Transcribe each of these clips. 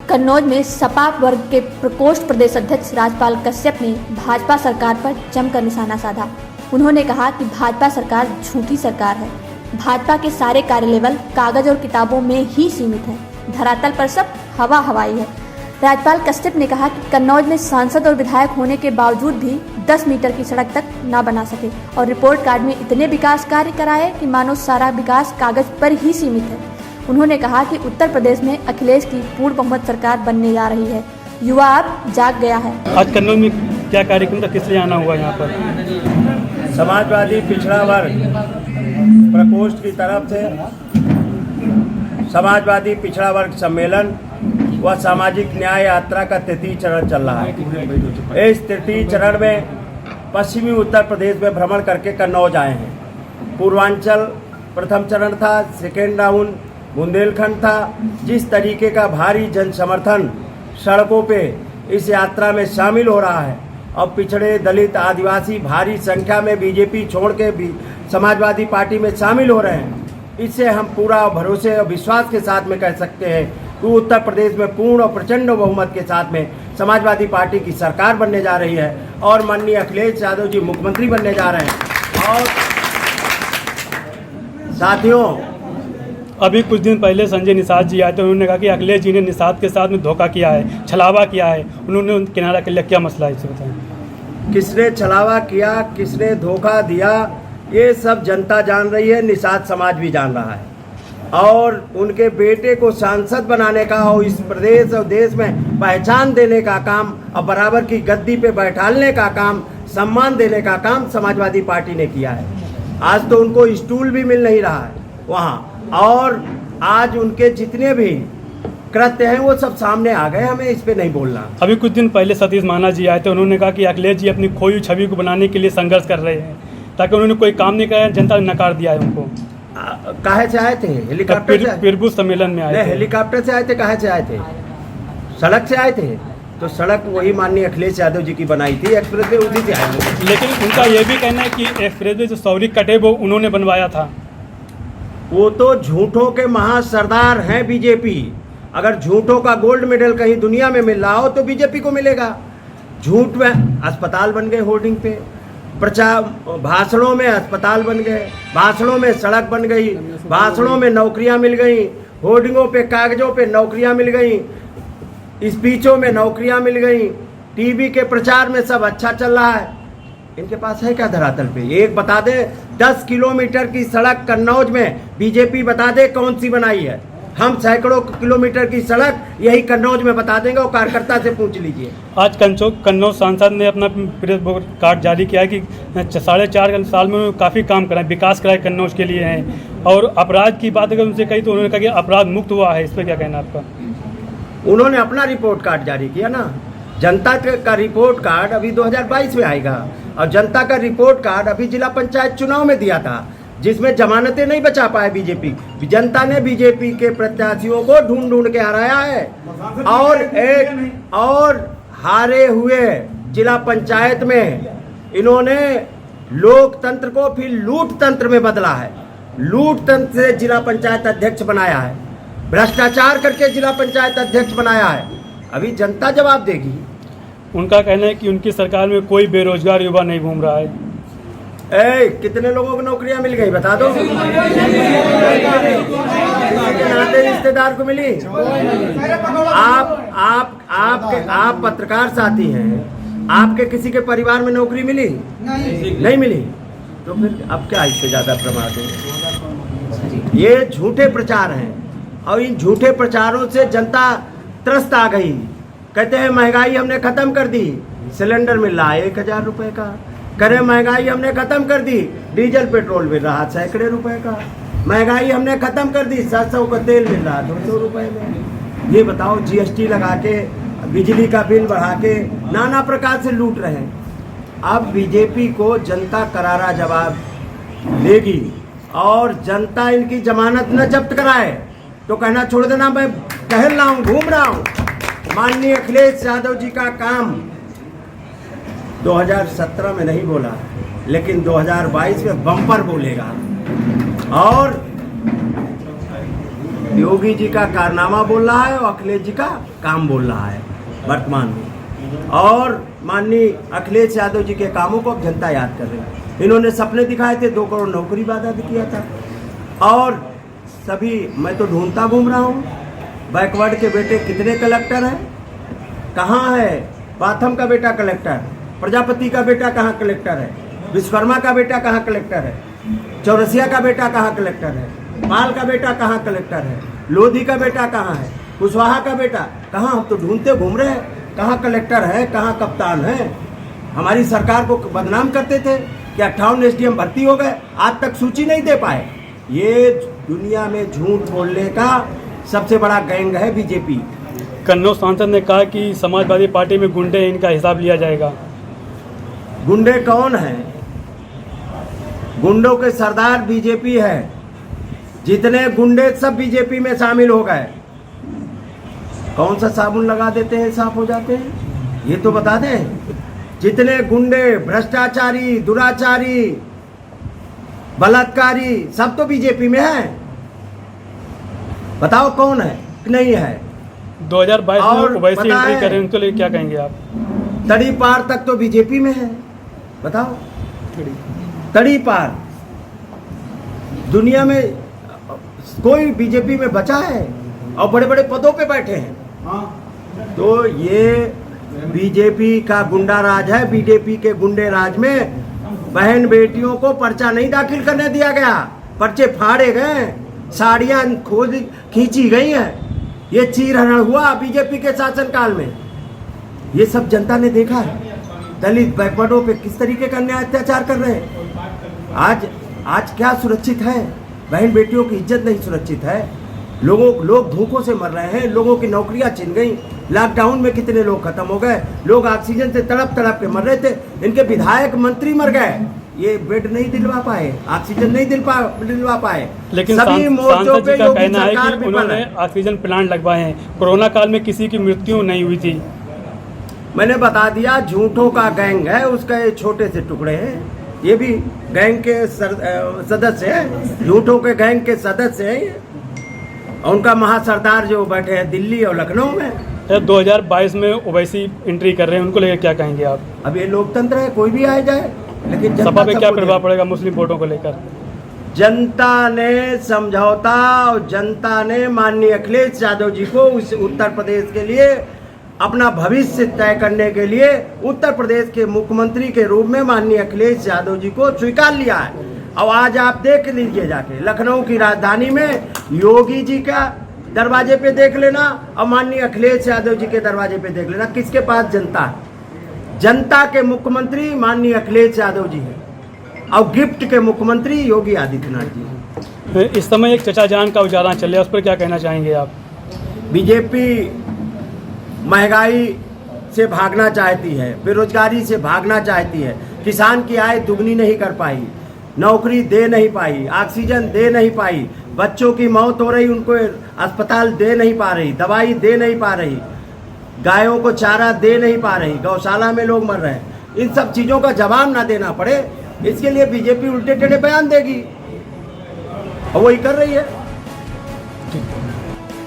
कन्नौज में सपा वर्ग के प्रकोष्ठ प्रदेश अध्यक्ष राजपाल कश्यप ने भाजपा सरकार पर जमकर निशाना साधा। उन्होंने कहा कि भाजपा सरकार झूठी सरकार है। भाजपा के सारे कार्य लेवल कागज और किताबों में ही सीमित है, धरातल पर सब हवा हवाई है। राजपाल कश्यप ने कहा कि कन्नौज में सांसद और विधायक होने के बावजूद भी 10 मीटर की सड़क तक ना बना सके और रिपोर्ट कार्ड में इतने विकास कार्य कराए कि मानो सारा विकास कागज पर ही सीमित है। उन्होंने कहा कि उत्तर प्रदेश में अखिलेश की पूर्ण बहुमत सरकार बनने जा रही है। युवा अब जाग गया है। आज कन्नौज में क्या कार्यक्रम था, किस लिए आना हुआ यहाँ पर? समाजवादी पिछड़ा वर्ग प्रकोष्ठ की तरफ से समाजवादी पिछड़ा वर्ग सम्मेलन व सामाजिक न्याय यात्रा का तृतीय चरण चल रहा है। इस तृतीय चरण में पश्चिमी उत्तर प्रदेश में भ्रमण करके कन्नौज आए हैं। पूर्वांचल प्रथम चरण था, सेकेंड राउंड बुंदेलखंड था। जिस तरीके का भारी जन समर्थन सड़कों पे इस यात्रा में शामिल हो रहा है और पिछड़े दलित आदिवासी भारी संख्या में बीजेपी छोड़ के भी समाजवादी पार्टी में शामिल हो रहे हैं, इससे हम पूरा भरोसे और विश्वास के साथ में कह सकते हैं कि उत्तर प्रदेश में पूर्ण और प्रचंड बहुमत के साथ में समाजवादी पार्टी की सरकार बनने जा रही है और माननीय अखिलेश यादव जी मुख्यमंत्री बनने जा रहे हैं। और साथियों, अभी कुछ दिन पहले संजय निषाद जी आए थे, उन्होंने कहा कि अखिलेश जी ने निषाद के साथ में धोखा किया है, छलावा किया है। उन्होंने किनारा कर लिया, क्या मसला है इसे बताएं। किसने छलावा किया, किसने धोखा दिया, ये सब जनता जान रही है, निषाद समाज भी जान रहा है। और उनके बेटे को सांसद बनाने का और इस प्रदेश और देश में पहचान देने का काम और बराबर की गद्दी पे बैठालने का काम, सम्मान देने का काम समाजवादी पार्टी ने किया है। आज तो उनको स्टूल भी मिल नहीं रहा है वहाँ, और आज उनके जितने भी कृत्य हैं वो सब सामने आ गए, हमें इस पे नहीं बोलना। अभी कुछ दिन पहले सतीश माना जी आए थे, उन्होंने कहा कि अखिलेश जी अपनी खोई छवि को बनाने के लिए संघर्ष कर रहे हैं, ताकि उन्होंने कोई काम नहीं कराया, जनता ने नकार दिया है उनको। काहे से आए थे? हेलीकॉप्टर से? पिरबू सम्मेलन में आए थे। हेलीकॉप्टर से आए थे? काहे से आए थे? सड़क से आए थे। तो सड़क वही माननीय अखिलेश यादव जी की बनाई थी, एक्सप्रेस वे उसी से आए थे। लेकिन उनका ये भी कहना है कि एक्सप्रेस वे जो सौरी कटे वो उन्होंने बनवाया था। वो तो झूठों के महासरदार हैं बीजेपी। अगर झूठों का गोल्ड मेडल कहीं दुनिया में मिल रहा हो तो बीजेपी को मिलेगा। झूठ में अस्पताल बन गए, होर्डिंग पे प्रचार, भाषणों में अस्पताल बन गए, भाषणों में सड़क बन गई, भाषणों में नौकरियां मिल गई, होर्डिंगों पे कागजों पे नौकरियां मिल गई, स्पीचों में नौकरियां मिल गई, टीवी के प्रचार में सब अच्छा चल रहा है। इनके पास है क्या धरातल पे? एक बता दे, 10 किलोमीटर की सड़क कन्नौज में बीजेपी बता दे कौन सी बनाई है। हम सैकड़ों किलोमीटर की सड़क यही कन्नौज में बता देंगे और कार्यकर्ता से पूछ लीजिए। आज कन्नौज सांसद ने अपना प्रेस कार्ड जारी किया है कि 4.5 साल में काफ़ी काम कराए, विकास कराए कन्नौज के लिए हैं। और अपराध की बात अगर उनसे कही तो उन्होंने कहा कि अपराध मुक्त हुआ है। इस पर क्या कहना आपका? उन्होंने अपना रिपोर्ट कार्ड जारी किया ना। जनता का रिपोर्ट कार्ड अभी 2022 में आएगा और जनता का रिपोर्ट कार्ड अभी जिला पंचायत चुनाव में दिया था, जिसमें जमानतें नहीं बचा पाए बीजेपी। जनता ने बीजेपी के प्रत्याशियों को ढूंढ ढूंढ के हराया है और हारे हुए जिला पंचायत में इन्होंने लोकतंत्र को फिर लूट तंत्र में बदला है। लूट तंत्र से जिला पंचायत अध्यक्ष बनाया है, भ्रष्टाचार करके जिला पंचायत अध्यक्ष बनाया है। अभी जनता जवाब देगी। उनका कहना है कि उनकी सरकार में कोई बेरोजगार युवा नहीं घूम रहा है। कितने लोगों को नौकरियां मिल गई बता दो? नाते रिश्तेदार को मिली? आप पत्रकार साथी हैं, आपके किसी के परिवार में नौकरी मिली? नहीं मिली। तो फिर अब क्या इससे ज्यादा प्रमाद है? ये झूठे प्रचार हैं और इन झूठे प्रचारों से जनता त्रस्त आ गई। कहते हैं महंगाई हमने खत्म कर दी, सिलेंडर मिल रहा है 1000 रुपए का। करे महंगाई हमने खत्म कर दी, डीजल पेट्रोल मिल रहा सैकड़े रुपए का। महंगाई हमने खत्म कर दी, 700 का तेल मिल रहा 200 रुपए में। ये बताओ, जीएसटी लगा के, बिजली का बिल बढ़ा के नाना प्रकार से लूट रहे हैं। अब बीजेपी को जनता करारा जवाब देगी और जनता इनकी जमानत न जब्त कराए तो कहना छोड़ देना मैं टहल रहा हूँ, घूम रहा हूँ। माननीय अखिलेश यादव जी का काम 2017 में नहीं बोला, लेकिन 2022 में बम्पर बोलेगा। और योगी जी का कारनामा बोल रहा है और अखिलेश जी का काम बोल रहा है वर्तमान में। और माननीय अखिलेश यादव जी के कामों को अब जनता याद कर रही है। इन्होंने सपने दिखाए थे, 2 करोड़ नौकरी वादा भी किया था। और सभी, मैं तो ढूंढता घूम रहा हूँ, बैकवर्ड के बेटे कितने कलेक्टर हैं, कहाँ है? पाथम का बेटा कलेक्टर, प्रजापति का बेटा कहाँ कलेक्टर है, विश्वकर्मा का बेटा कहाँ कलेक्टर है, चौरसिया का बेटा कहाँ कलेक्टर है, पाल का बेटा कहाँ कलेक्टर है, लोधी का बेटा कहाँ है, कुशवाहा का बेटा कहाँ? हम तो ढूंढते घूम रहे हैं, कहाँ कलेक्टर है, कहाँ कप्तान है। हमारी सरकार को बदनाम करते थे कि 58 एसडीएम भर्ती हो गए, आज तक सूची नहीं दे पाए। ये दुनिया में झूठ बोलने का सबसे बड़ा गैंग है बीजेपी। कन्नौज सांसद ने कहा कि समाजवादी पार्टी में गुंडे हैं, इनका हिसाब लिया जाएगा। गुंडे कौन हैं? गुंडों के सरदार बीजेपी है। जितने गुंडे सब बीजेपी में शामिल हो गए। कौन सा साबुन लगा देते हैं साफ हो जाते हैं, ये तो बता दें। जितने गुंडे, भ्रष्टाचारी, दुराचारी, बलात्कारी, सब तो बीजेपी में है। बताओ कौन है कि नहीं है? 2022 और में ओवैसी पता एंट्री है, करें, उनके लिए क्या कहेंगे आप? तड़ी पार तक तो बीजेपी में है। बताओ, तड़ी पार दुनिया में कोई बीजेपी में बचा है? और बड़े बड़े पदों पे बैठे हैं। तो ये बीजेपी का गुंडा राज है। बीजेपी के गुंडे राज में बहन बेटियों को पर्चा नहीं दाखिल करने दिया गया, पर्चे फाड़े गए, साड़ियां खींची गई हैं। ये चीरहरण हुआ बीजेपी के शासनकाल में। ये सब जनता ने देखा है। दलित बैकवर्डों पे किस तरीके का अन्याय अत्याचार कर रहे हैं। आज क्या सुरक्षित है? बहन बेटियों की इज्जत नहीं सुरक्षित है। लोग भूखों से मर रहे हैं, लोगों की नौकरियां छिन गई। लॉकडाउन में कितने लोग खत्म हो गए, लोग ऑक्सीजन से तड़प तड़प के मर रहे थे। इनके विधायक मंत्री मर गए, ये बेड नहीं दिलवा पाए, ऑक्सीजन नहीं दिलवा पाए। लेकिन सभी मोर्चों पे का कहना है सरकार कि उन्होंने ऑक्सीजन प्लांट लगवाए हैं, कोरोना काल में किसी की मृत्यु नहीं हुई थी। मैंने बता दिया, झूठों का गैंग है, उसका ये छोटे से टुकड़े हैं। ये भी गैंग के सदस्य हैं, झूठों के गैंग के सदस्य हैं। उनका महासरदार जो बैठे हैं दिल्ली और लखनऊ में। 2022 में ओवैसी एंट्री कर रहे हैं, उनको लेकर क्या कहेंगे आप? अब ये लोकतंत्र है, कोई भी आ जाए, लेकिन सपा पे क्या प्रभाव पड़ेगा मुस्लिम वोटों को लेकर? जनता ने समझौता और जनता ने माननीय अखिलेश यादव जी को उस उत्तर प्रदेश के लिए अपना भविष्य तय करने के लिए उत्तर प्रदेश के मुख्यमंत्री के रूप में माननीय अखिलेश यादव जी को स्वीकार लिया है। अब आज आप देख लीजिए, जाके लखनऊ की राजधानी में योगी जी का दरवाजे पे देख लेना और माननीय अखिलेश यादव जी के दरवाजे पे देख लेना, किसके पास जनता है? जनता के मुख्यमंत्री माननीय अखिलेश यादव जी हैं और गिफ्ट के मुख्यमंत्री योगी आदित्यनाथ जी हैं। इस समय एक चचा जान का उजाला चल रहा है, उस पर क्या कहना चाहेंगे आप? बीजेपी महंगाई से भागना चाहती है, बेरोजगारी से भागना चाहती है, किसान की आय दुगनी नहीं कर पाई, नौकरी दे नहीं पाई, ऑक्सीजन दे नहीं पाई, बच्चों की मौत हो रही, उनको अस्पताल दे नहीं पा रही, दवाई दे नहीं पा रही, गायों को चारा दे नहीं पा रही, गौशाला में लोग मर रहे हैं। इन सब चीज़ों का जवाब ना देना पड़े, इसके लिए बीजेपी उल्टे टेढ़े बयान देगी और वही कर रही है।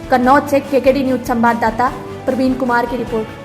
कन्नौज से केकेडी न्यूज संवाददाता प्रवीण कुमार की रिपोर्ट।